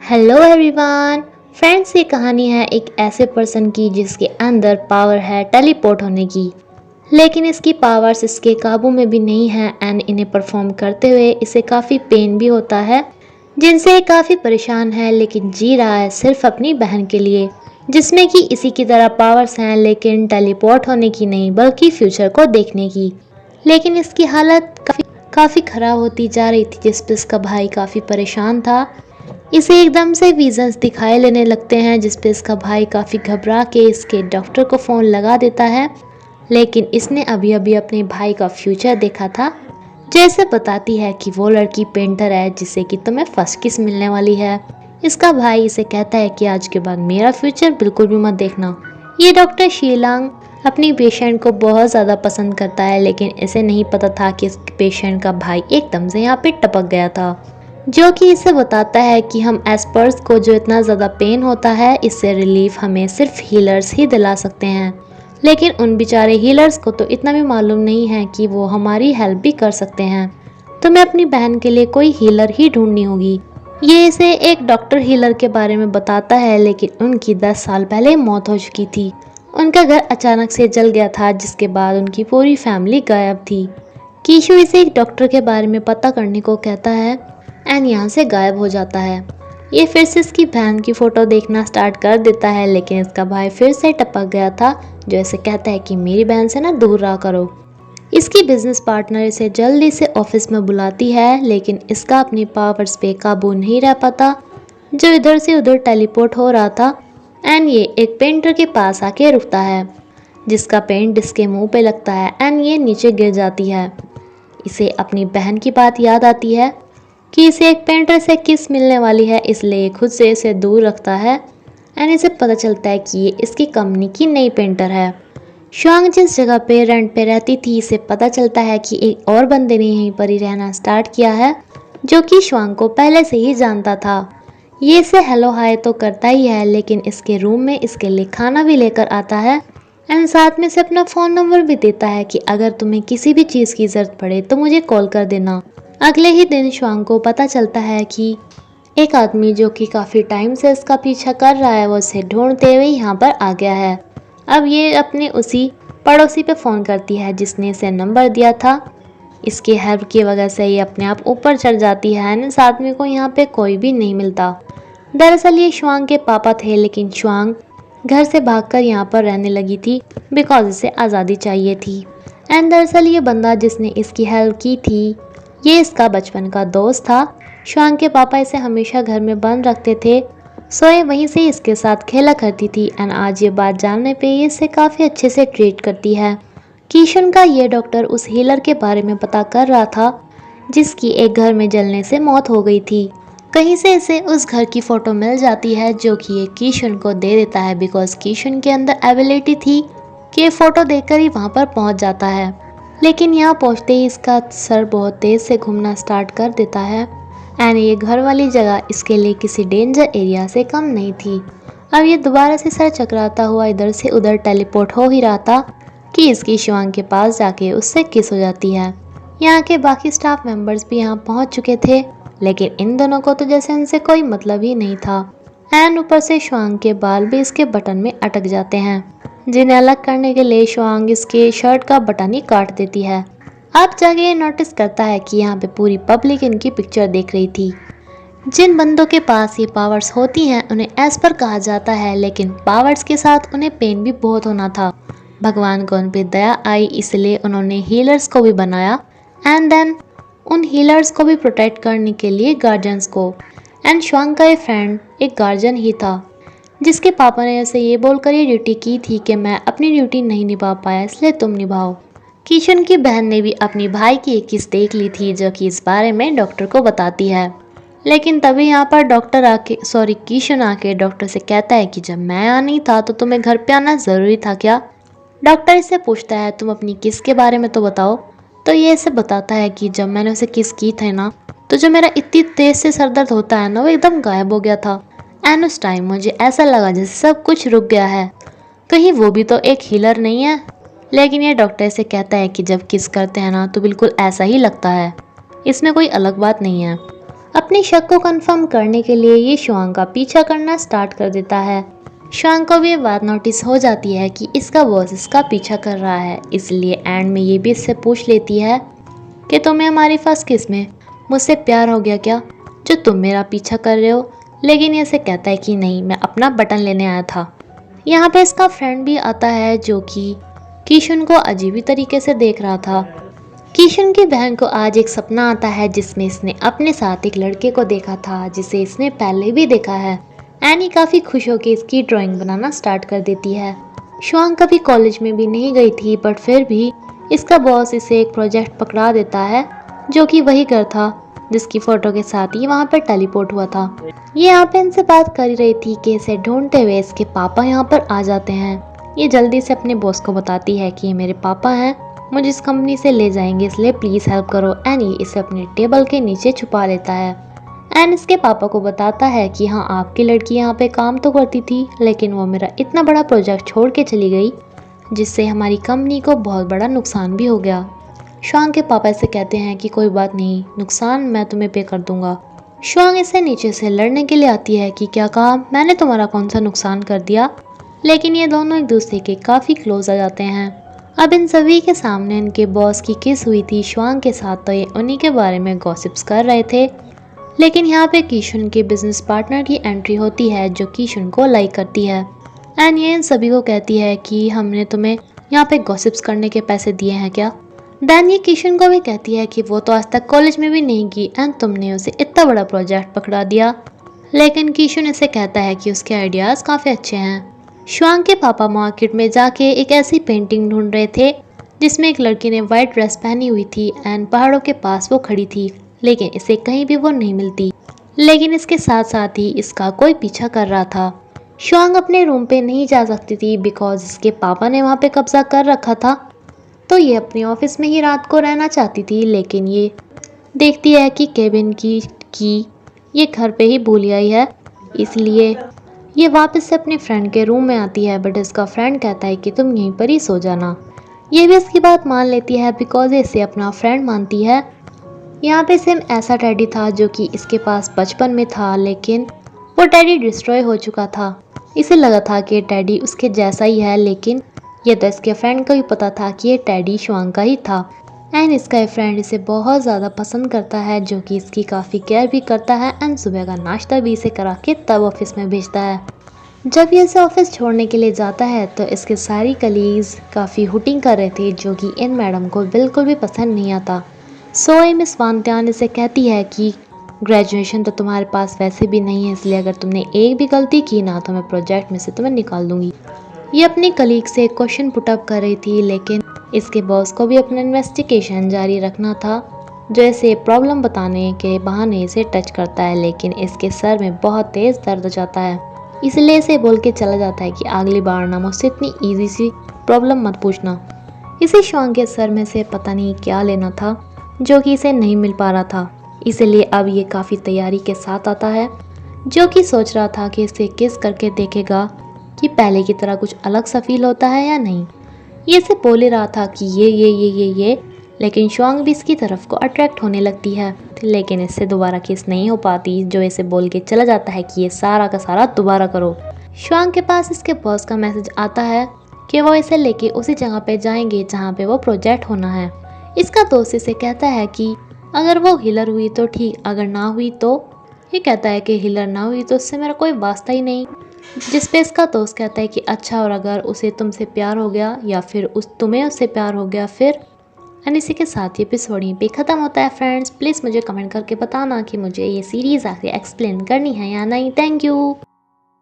Hello everyone. Friends, ये कहानी है एक ऐसे पर्सन की जिसके अंदर पावर है टेलीपोर्ट होने की, लेकिन इसकी पावर्स इसके काबू में भी नहीं है एंड इन्हें परफॉर्म करते हुए इसे काफ़ी पेन भी होता है, जिनसे ये काफ़ी परेशान है, लेकिन जी रहा है सिर्फ अपनी बहन के लिए, जिसमें कि इसी की तरह पावर्स हैं लेकिन टेलीपोर्ट होने की नहीं बल्कि फ्यूचर को देखने की। लेकिन इसकी हालत काफ़ी ख़राब होती जा रही थी, जिस पर इसका भाई काफ़ी परेशान था। इसे एकदम से विजन्स दिखाई लेने लगते हैं, जिस पे इसका भाई काफ़ी घबरा के इसके डॉक्टर को फ़ोन लगा देता है, लेकिन इसने अभी अभी अपने भाई का फ्यूचर देखा था। जैसे बताती है कि वो लड़की पेंटर है जिससे कि तुम्हें फर्स्ट किस मिलने वाली है। इसका भाई इसे कहता है कि आज के बाद मेरा फ्यूचर बिल्कुल भी मत देखना। ये डॉक्टर शीलांग अपनी पेशेंट को बहुत ज़्यादा पसंद करता है, लेकिन इसे नहीं पता था कि इस पेशेंट का भाई एकदम से यहाँ पे टपक गया था, जो कि इसे बताता है कि हम एस्पर्स को जो इतना ज़्यादा पेन होता है, इससे रिलीफ हमें सिर्फ हीलर्स ही दिला सकते हैं। लेकिन उन बेचारे हीलर्स को तो इतना भी मालूम नहीं है कि वो हमारी हेल्प भी कर सकते हैं। तुम्हें अपनी बहन के लिए कोई हीलर ही ढूंढनी होगी। ये इसे एक डॉक्टर हीलर के बारे में बताता है, लेकिन उनकी 10 साल पहले मौत हो चुकी थी। उनका घर अचानक से जल गया था, जिसके बाद उनकी पूरी फैमिली गायब थी। कीशु इसे एक डॉक्टर के बारे में पता करने को कहता है एंड यहाँ से गायब हो जाता है। ये फिर से इसकी बहन की फ़ोटो देखना स्टार्ट कर देता है, लेकिन इसका भाई फिर से टपक गया था, जो इसे कहता है कि मेरी बहन से ना दूर रहा करो। इसकी बिजनेस पार्टनर इसे जल्दी से ऑफिस में बुलाती है, लेकिन इसका अपनी पावर्स पे काबू नहीं रह पाता, जो इधर से उधर टेलीपोर्ट हो रहा था। एंड ये एक पेंटर के पास आके रुकता है, जिसका पेंट इसके मुंह पे लगता है एंड ये नीचे गिर जाती है। इसे अपनी बहन की बात याद आती है कि इसे एक पेंटर से किस मिलने वाली है, इसलिए खुद से इसे दूर रखता है एंड इसे पता चलता है कि ये इसकी कंपनी की नई पेंटर है। शुआंग जिस जगह पे रेंट पे रहती थी, इसे पता चलता है कि एक और बंदे ने यहीं पर ही रहना स्टार्ट किया है, जो कि शुआंग को पहले से ही जानता था। ये इसे हेलो हाय तो करता ही है, लेकिन इसके रूम में इसके लिए खाना भी लेकर आता है एंड साथ में से अपना फ़ोन नंबर भी देता है कि अगर तुम्हें किसी भी चीज़ की ज़रूरत पड़े तो मुझे कॉल कर देना। अगले ही दिन शुआंग को पता चलता है कि एक आदमी जो कि काफ़ी टाइम से इसका पीछा कर रहा है, वो इसे ढूंढते हुए यहाँ पर आ गया है। अब ये अपने उसी पड़ोसी पे फ़ोन करती है जिसने इसे नंबर दिया था। इसकी हेल्प की वजह से ये अपने आप ऊपर चढ़ जाती है एंड इस आदमी को यहाँ पे कोई भी नहीं मिलता। दरअसल ये शुआंग के पापा थे, लेकिन शुआंग घर से भागकर यहाँ पर रहने लगी थी बिकॉज इसे आज़ादी चाहिए थी। एंड दरअसल ये बंदा जिसने इसकी हेल्प की थी, ये इसका बचपन का दोस्त था। शुआंग के पापा इसे हमेशा घर में बंद रखते थे, सो ये वहीं से इसके साथ खेला करती थी एंड आज ये बात जानने पे ये इसे काफ़ी अच्छे से ट्रीट करती है। कीशन का ये डॉक्टर उस हीलर के बारे में पता कर रहा था जिसकी एक घर में जलने से मौत हो गई थी। कहीं से इसे उस घर की फ़ोटो मिल जाती है, जो कि ये कीशन को दे देता है बिकॉज कीशन के अंदर एबिलिटी थी कि ये फ़ोटो देखकर ही वहाँ पर पहुँच जाता है। लेकिन यहाँ पहुँचते ही इसका सर बहुत तेज़ से घूमना स्टार्ट कर देता है एंड ये घर वाली जगह इसके लिए किसी डेंजर एरिया से कम नहीं थी। अब ये दोबारा से सर चकराता हुआ इधर से उधर टेलीपोर्ट हो ही रहा था कि इसकी शुआंग के पास जाके उससे किस हो जाती है। यहाँ के बाकी स्टाफ मेंबर्स भी यहाँ पहुँच चुके थे, लेकिन इन दोनों को तो जैसे इनसे कोई मतलब ही नहीं था। एंड ऊपर से शुआंग के बाल भी इसके बटन में अटक जाते हैं, जिन्हें अलग करने के लिए शुआंग इसके शर्ट का बटन ही काट देती है। अब जाके ये नोटिस करता है कि यहाँ पे पूरी पब्लिक इनकी पिक्चर देख रही थी। जिन बंदों के पास ये पावर्स होती हैं उन्हें एस्पर कहा जाता है, लेकिन पावर्स के साथ उन्हें पेन भी बहुत होना था। भगवान को उन पर दया आई, इसलिए उन्होंने हीलर्स को भी बनाया एंड देन उन हीलर्स को भी प्रोटेक्ट करने के लिए गार्जियंस को। एंड शुआंग का ये फ्रेंड एक गार्जियन ही था, जिसके पापा ने ऐसे ये बोलकर ये ड्यूटी की थी कि मैं अपनी ड्यूटी नहीं निभा पाया, इसलिए तुम निभाओ। कीशन की बहन ने भी अपनी भाई की एक किस देख ली थी, जो कि इस बारे में डॉक्टर को बताती है। लेकिन तभी यहाँ पर कीशन आके डॉक्टर से कहता है कि जब मैं आ नहीं था तो तुम्हें घर पे आना ज़रूरी था क्या। डॉक्टर इससे पूछता है तुम अपनी किस के बारे में तो बताओ। तो ये इसे बताता है कि जब मैंने उसे किस की थी ना, तो जो मेरा इतनी तेज से सर दर्द होता है ना, वो एकदम गायब हो गया था एंड उस टाइम मुझे ऐसा लगा जैसे सब कुछ रुक गया है, कहीं वो भी तो एक हीलर नहीं है। लेकिन ये डॉक्टर से कहता है कि जब किस करते हैं ना तो बिल्कुल ऐसा ही लगता है, इसमें कोई अलग बात नहीं है। अपने शक को कंफर्म करने के लिए ये शुआंग का पीछा करना स्टार्ट कर देता है। शुआंग को भी ये बात नोटिस हो जाती है कि इसका बॉस इसका पीछा कर रहा है, इसलिए एंड में ये भी इससे पूछ लेती है कि तुम्हें हमारी फर्स्ट किस में मुझसे प्यार हो गया क्या, जो तुम मेरा पीछा कर रहे हो। लेकिन ये इसे कहता है कि नहीं, मैं अपना बटन लेने आया था। यहाँ पे इसका फ्रेंड भी आता है जो कि कीशुन को अजीब तरीके से देख रहा था। कीशुन की बहन को आज एक सपना आता है जिसमें इसने अपने साथ एक लड़के को देखा था जिसे इसने पहले भी देखा है। एनी काफ़ी खुश होकर इसकी ड्राइंग बनाना स्टार्ट कर देती है। शुआंग कभी कॉलेज में भी नहीं गई थी, बट फिर भी इसका बॉस इसे एक प्रोजेक्ट पकड़ा देता है जो कि वही घर था जिसकी फ़ोटो के साथ ही वहाँ पर टेलीपोर्ट हुआ था। ये यहाँ पे इनसे बात कर रही थी कि इसे ढूंढते हुए इसके पापा यहाँ पर आ जाते हैं। ये जल्दी से अपने बॉस को बताती है कि ये मेरे पापा हैं, मुझे इस कंपनी से ले जाएंगे, इसलिए प्लीज़ हेल्प करो। एंड ये इसे अपने टेबल के नीचे छुपा लेता है। एंड इसके पापा को बताता है कि हाँ, आपकी लड़की यहाँ पे काम तो करती थी, लेकिन वो मेरा इतना बड़ा प्रोजेक्ट छोड़ के चली गई जिससे हमारी कंपनी को बहुत बड़ा नुकसान भी हो गया। शुआंग के पापा इसे कहते हैं कि कोई बात नहीं, नुकसान मैं तुम्हें पे कर दूंगा। शुआंग इसे नीचे से लड़ने के लिए आती है कि क्या कहा, मैंने तुम्हारा कौन सा नुकसान कर दिया। लेकिन ये दोनों एक दूसरे के काफ़ी क्लोज आ जाते हैं। अब इन सभी के सामने इनके बॉस की किस हुई थी शुआंग के साथ, तो ये उन्हीं के बारे में गॉसिप्स कर रहे थे। लेकिन यहाँ पे कीशुन के बिजनेस पार्टनर की एंट्री होती है जो कीशुन को लाइक करती है। एंड ये इन सभी को कहती है कि हमने तुम्हें यहाँ पे गॉसिप्स करने के पैसे दिए हैं क्या। देन ये कीशुन को भी कहती है कि वो तो आज तक कॉलेज में भी नहीं गई एंड तुमने उसे इतना बड़ा प्रोजेक्ट पकड़ा दिया। लेकिन कीशुन इसे कहता है कि उसके आइडियाज़ काफ़ी अच्छे हैं। शुआंग के पापा मार्केट में जाके एक ऐसी पेंटिंग ढूंढ रहे थे जिसमें एक लड़की ने वाइट ड्रेस पहनी हुई थी एंड पहाड़ों के पास वो खड़ी थी, लेकिन इसे कहीं भी वो नहीं मिलती। लेकिन इसके साथ साथ ही इसका कोई पीछा कर रहा था। शुआंग अपने रूम पे नहीं जा सकती थी बिकॉज इसके पापा ने वहाँ पे कब्जा कर रखा था, तो ये अपने ऑफिस में ही रात को रहना चाहती थी। लेकिन ये देखती है कि केबिन की ये घर पे ही भूल आई है, इसलिए ये वापस से अपने फ्रेंड के रूम में आती है। बट इसका फ्रेंड कहता है कि तुम यहीं पर ही सो जाना। ये भी इसकी बात मान लेती है बिकॉज इसे अपना फ्रेंड मानती है। यहाँ पे सेम ऐसा टेडी था जो कि इसके पास बचपन में था, लेकिन वो टेडी डिस्ट्रॉय हो चुका था। इसे लगा था कि टेडी उसके जैसा ही है, लेकिन ये तो इसके फ्रेंड को भी पता था कि ये टेडी शुआंग का ही था। एंड इसका ये फ्रेंड इसे बहुत ज़्यादा पसंद करता है, जो कि इसकी काफ़ी केयर भी करता है एंड सुबह का नाश्ता भी इसे करा के तब ऑफिस में भेजता है। जब ये इसे ऑफिस छोड़ने के लिए जाता है तो इसके सारी कलीग्स काफ़ी हुटिंग कर रहे थे, जो कि इन मैडम को बिल्कुल भी पसंद नहीं आता। सो मिस वांत्यान इसे कहती है कि ग्रेजुएशन तो तुम्हारे पास वैसे भी नहीं है, इसलिए अगर तुमने एक भी गलती की ना तो मैं प्रोजेक्ट में से तुम्हें निकाल दूंगी। ये अपनी कलीग से क्वेश्चन पुटअप कर रही थी, लेकिन इसके बॉस को भी अपना इन्वेस्टिगेशन जारी रखना था, जो इसे प्रॉब्लम बताने के बहाने इसे टच करता है। लेकिन इसके सर में बहुत तेज़ दर्द हो जाता है, इसलिए इसे बोल के चला जाता है कि अगली बार ना मुझसे इतनी ईजी सी प्रॉब्लम मत पूछना। इसे शुआंग के सर में से पता नहीं क्या लेना था जो कि इसे नहीं मिल पा रहा था, इसलिए अब ये काफ़ी तैयारी के साथ आता है, जो कि सोच रहा था कि इसे किस करके देखेगा कि पहले की तरह कुछ अलग सा फील होता है या नहीं। ये इसे बोल ही रहा था कि ये, लेकिन शुआंग भी इसकी तरफ को अट्रैक्ट होने लगती है, लेकिन इससे दोबारा किस नहीं हो पाती, जो इसे बोल के चला जाता है कि ये सारा का सारा दोबारा करो। शुआंग के पास इसके बॉस का मैसेज आता है कि वो इसे लेके उसी जगह पे जाएंगे जहाँ पे वो प्रोजेक्ट होना है। इसका दोस्त इसे कहता है कि अगर वो हिलर हुई तो ठीक, अगर ना हुई तो। ये कहता है कि हिलर ना हुई तो उससे मेरा कोई वास्ता ही नहीं। जिस पे इसका दोस्त कहता है कि अच्छा, और अगर उसे तुमसे प्यार हो गया या फिर तुम्हें उससे प्यार हो गया फिर। एंड इसी के साथ ये एपिसोड यहीं पे ख़त्म होता है। फ्रेंड्स प्लीज़ मुझे कमेंट करके बताना कि मुझे ये सीरीज़ आगे एक्सप्लेन करनी है या नहीं। Thank you.